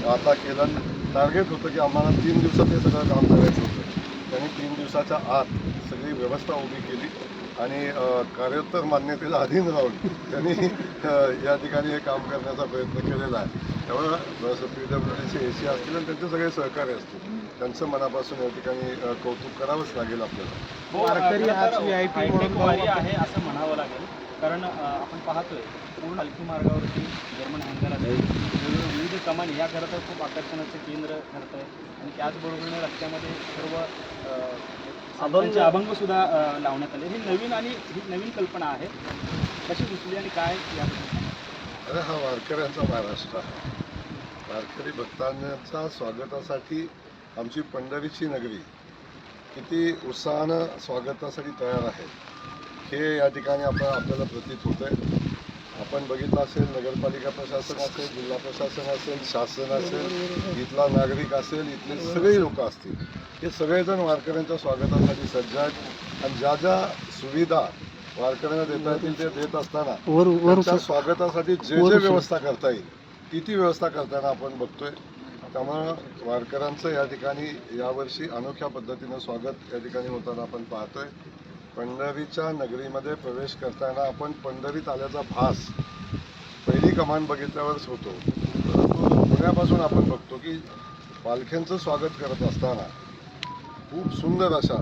आता केलं. टार्गेट होतं की आम्हाला 3 दिवसात हे सगळं काम करायचं होतं. त्यांनी 3 दिवसाच्या आत सगळी व्यवस्था उभी केली आणि कार्योत्तर मान्यतेला अधीन राहून त्यांनी या ठिकाणी हे काम करण्याचा प्रयत्न केलेला आहे. त्यामुळं PWDचे AC असतील आणि त्यांचे सगळे सहकारी असतील, त्यांचं मनापासून या ठिकाणी कौतुक करावंच लागेल आपल्याला. वारकरी आज VIP म्हणून वारी आहे असं म्हणावं लागेल, कारण आपण पाहतोय पूर्ण पालखी मार्गावरती जर्मन हँगर असेल, विविध कमानी या खरं तर खूप आकर्षणाचे केंद्र ठरत आहे आणि त्याचबरोबरीने रस्त्यामध्ये सर्व अभंग सुद्धा लावण्यात आले. ही नवीन कल्पना आहे, कशी दिसली आणि काय याबद्दल? अरे हा वारकऱ्यांचा महाराष्ट्र आहे. वारकरी भक्तांच्या स्वागतासाठी आमची पंढरीची नगरी किती उत्साहानं स्वागतासाठी तयार आहे हे या ठिकाणी आपल्याला प्रतीत होतं आहे. आपण बघितलं असेल, नगरपालिका प्रशासन असेल, जिल्हा प्रशासन असेल, शासन असेल, इथला नागरिक असेल, इथले सगळे लोक असतील, हे सगळेजण वारकऱ्यांच्या स्वागतासाठी सज्ज आहेत आणि ज्या ज्या सुविधा वारकऱ्यांना देता येतील ते देत असताना त्यांच्या स्वागतासाठी जे व्यवस्था करता येईल ती व्यवस्था करताना आपण बघतोय. त्यामुळं वारकऱ्यांचं या ठिकाणी यावर्षी अनोख्या पद्धतीनं स्वागत या ठिकाणी होताना आपण पाहतोय. पंढरीच्या नगरीमध्ये प्रवेश करताना आपण पंढरीत आल्याचा भास पहिली कमान बघितल्यावरच होतो, परंतु पुण्यापासून आपण बघतो की पालख्यांचं स्वागत करत असताना खूप सुंदर अशा